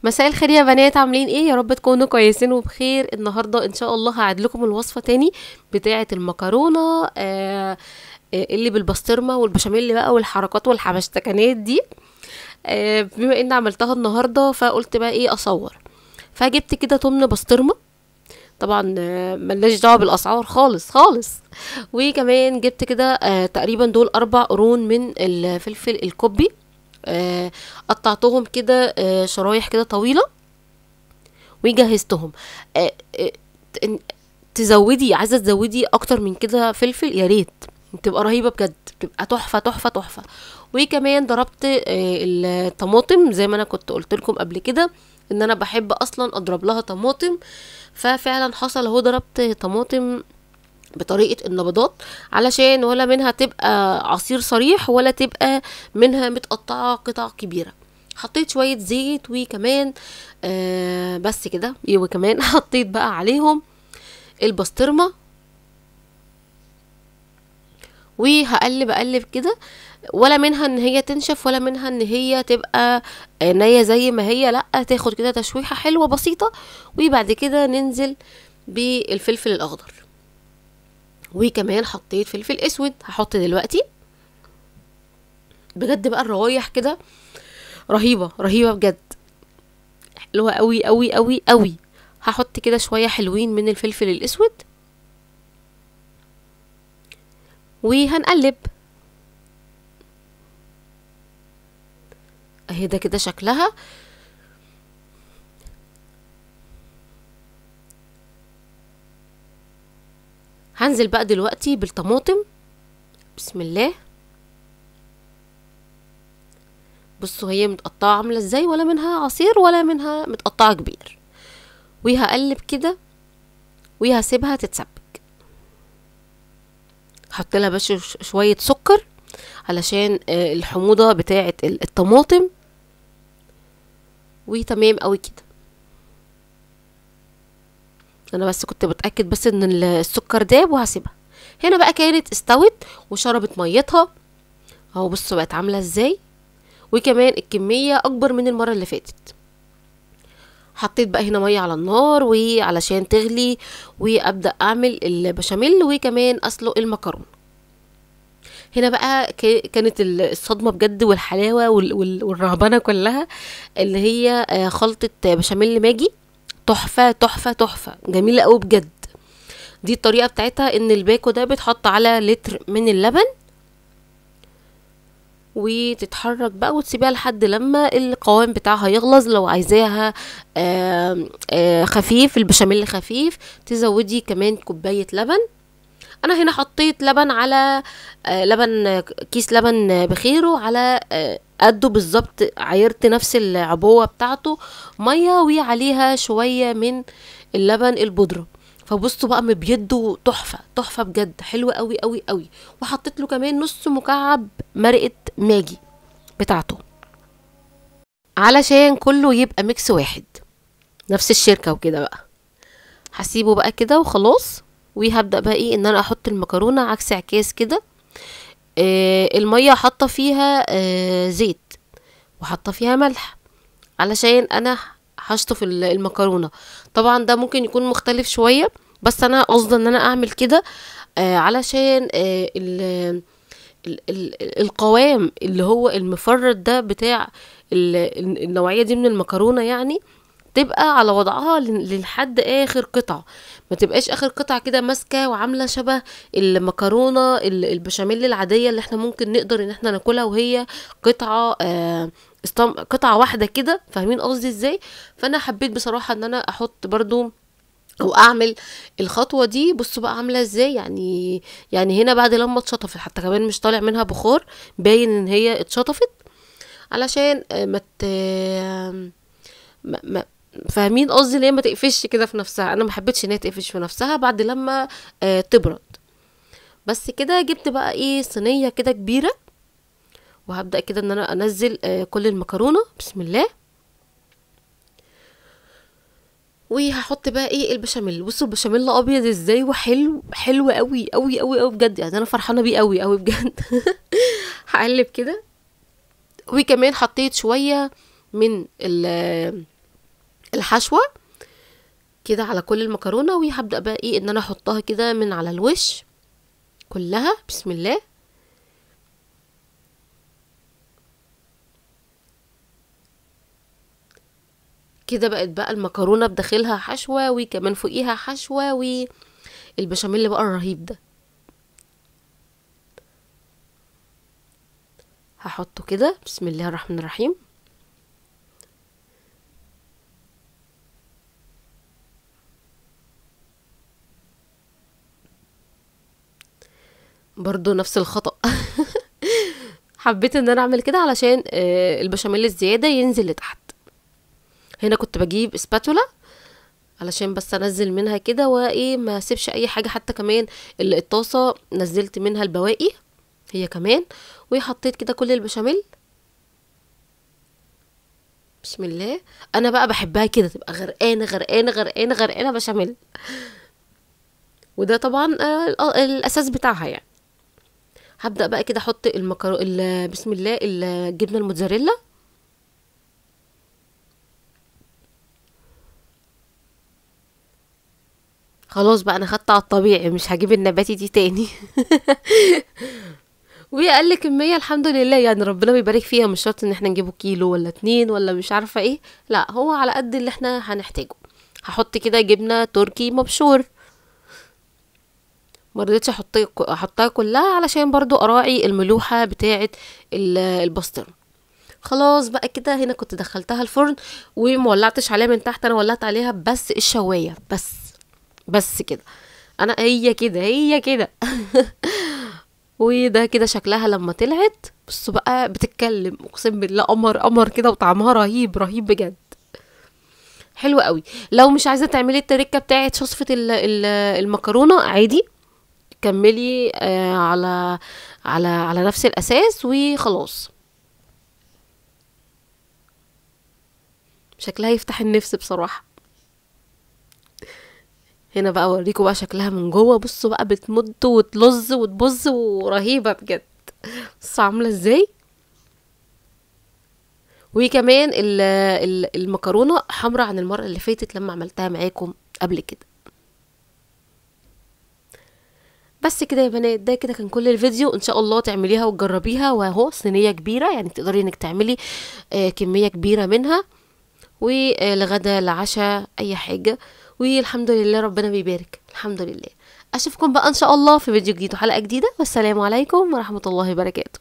مساء الخير يا بنات، عاملين ايه؟ يا رب تكونوا كويسين وبخير. النهارده ان شاء الله هعيد لكم الوصفه تاني بتاعه المكرونه اللي بالبسطرمه والبشاميل بقى والحركات والحبشتكنات دي. بما اني عملتها النهارده فقلت بقى ايه اصور. فجبت كده تمن بسطرمه، طبعا ملناش دعوه بالاسعار خالص خالص. وكمان جبت كده تقريبا دول 4 قرون من الفلفل الكوبي. آه قطعتهم كده شرايح كده طويلة وجهزتهم. آه آه ت- تزودي، عايزة تزودي اكتر من كده فلفل يا ريت، تبقى رهيبة بجد، تبقى تحفة تحفة تحفة. وكمان ضربت الطماطم زي ما انا كنت قلت لكم قبل كده ان انا بحب اصلا اضرب لها طماطم. ففعلا حصل اهو، ضربت طماطم بطريقة النبضات علشان ولا منها تبقى عصير صريح ولا تبقى منها متقطعة قطع كبيرة. حطيت شوية زيت وكمان بس كده. وكمان حطيت بقى عليهم البسطرمة وهقلب اقلب كده، ولا منها ان هي تنشف ولا منها ان هي تبقى نية زي ما هي، لا تاخد كده تشويحة حلوة بسيطة. وبعد كده ننزل بالفلفل الاخضر، وكمان حطيت فلفل اسود هحط دلوقتي. بجد بقى الروايح كده رهيبه رهيبه بجد، حلوه قوي قوي قوي قوي. هحط كده شويه حلوين من الفلفل الاسود وهنقلب اهي، ده كده شكلها. هنزل بقى دلوقتي بالطماطم، بسم الله. بصوا هي متقطعه عامله ازاي، ولا منها عصير ولا منها متقطعه كبير. وهقلب كده وهسيبها تتسبك. هحط لها بس شويه سكر علشان الحموضه بتاعه الطماطم. وتمام قوي كده. انا بس كنت بتاكد بس ان السكر داب وهسيبها. هنا بقى كانت استوت وشربت ميتها اهو، بصوا بقت عامله ازاي. وكمان الكميه اكبر من المره اللي فاتت. حطيت بقى هنا ميه على النار وعلشان تغلي، وابدا اعمل البشاميل وكمان اسلق المكرونه. هنا بقى كانت الصدمه بجد والحلاوه والرهبنه كلها، اللي هي خلطه بشاميل ماجي. تحفه تحفه تحفه، جميله قوي بجد. دي الطريقه بتاعتها، ان الباكو ده بيتحط على لتر من اللبن وتتحرك بقى وتسيبيها لحد لما القوام بتاعها يغلظ. لو عايزاها خفيف، البشاميل خفيف، تزودي كمان كوبايه لبن. انا هنا حطيت لبن على لبن، كيس لبن بخيره على قده بالظبط، عايرت نفس العبوه بتاعته ميه وعليها شويه من اللبن البودره. فبصوا بقى مبيضه تحفه تحفه بجد، حلوه قوي قوي قوي. وحطيت له كمان نص مكعب مرقه ماجي بتاعته علشان كله يبقى ميكس واحد، نفس الشركه وكده بقى. هسيبه بقى كده وخلاص. وهبدا بقى ايه، ان انا احط المكرونه عكس عكاس كده. الميه حاطه فيها زيت، وحاطه فيها ملح علشان انا هشطف المكرونه. طبعا ده ممكن يكون مختلف شويه، بس انا قصدي ان انا اعمل كده علشان القوام اللي هو المفرد ده بتاع النوعيه دي من المكرونه، يعني تبقى على وضعها لحد اخر قطعه، ما تبقاش اخر قطعه كده ماسكه وعامله شبه المكرونه البشاميل العاديه اللي احنا ممكن نقدر ان احنا ناكلها وهي قطعه قطعه واحده كده. فاهمين قصدي ازاي؟ فانا حبيت بصراحه ان انا احط برضو او اعمل الخطوه دي. بصوا بقى عامله ازاي، يعني هنا بعد لما اتشطفت حتى كمان مش طالع منها بخار، باين ان هي اتشطفت علشان ما فاهمين قصدي، ان هي ما تقفش كده في نفسها. انا ما حبيتش ان هي تقفش في نفسها بعد لما تبرد. بس كده جبت بقى ايه صينيه كده كبيره، وهبدا كده ان انا انزل كل المكرونه، بسم الله. وهحط بقى ايه البشاميل. بصوا البشاميل ابيض ازاي وحلو، حلو قوي قوي قوي قوي بجد، يعني انا فرحانه بيه قوي قوي بجد. هقلب كده. وكمان حطيت شويه من الحشوة كده على كل المكرونة، وهبدأ بقى ايه ان انا احطها كده من على الوش كلها. بسم الله. كده بقت بقى المكرونة بداخلها حشوة وكمان فوقيها حشوة، والبشاميل بقى الرهيب ده هحطه كده. بسم الله الرحمن الرحيم. برضو نفس الخطأ. حبيت ان انا اعمل كده علشان البشاميل الزيادة ينزل لتحت. هنا كنت بجيب اسباتولا علشان بس انزل منها كده، وايه ما اسيبش اي حاجة. حتى كمان الطاسة نزلت منها البواقي هي كمان، وحطيت كده كل البشاميل. بسم الله. انا بقى بحبها كده تبقى غرقانه غرقانه غرقانه غرقانه بشاميل، وده طبعا الاساس بتاعها يعني. هبدا بقى كده احط بسم الله الجبنه الموتزاريلا. خلاص بقى انا خدت على الطبيعي، مش هجيب النباتي دي تاني. واقل كميه الحمد لله يعني، ربنا بيبارك فيها. مش شرط ان احنا نجيبه كيلو ولا 2 ولا مش عارفه ايه، لا هو على قد اللي احنا هنحتاجه. هحط كده جبنه تركي مبشور، مرضتش احطها كلها علشان برضو اراعي الملوحة بتاعة البسطرمة. خلاص بقى كده. هنا كنت دخلتها الفرن ومولعتش عليها من تحت، انا ولعت عليها بس الشواية بس كده. انا هي كده هي كده. وده كده شكلها لما طلعت. بصوا بقى بتتكلم، اقسم بالله قمر قمر كده، وطعمها رهيب رهيب بجد، حلو قوي. لو مش عايزه تعملي التركه بتاعه شصفه المكرونه عادي، كملي على نفس الاساس وخلاص. شكلها يفتح النفس بصراحة. هنا بقى اوريكم بقى شكلها من جوه. بصوا بقى بتمد وتلز وتبظ ورهيبة بجد. بصوا عاملة ازاي. وكمان المكرونة حمرا عن المرة اللي فاتت لما عملتها معاكم قبل كده. بس كده يا بنات، ده كده كان كل الفيديو. ان شاء الله تعمليها وتجربيها. وهو صينية كبيرة يعني تقدري انك تعملي كمية كبيرة منها، ولغدا لعشاء اي حاجة. والحمد لله ربنا بيبارك الحمد لله. اشوفكم بقى ان شاء الله في فيديو جديد وحلقة جديدة، والسلام عليكم ورحمة الله وبركاته.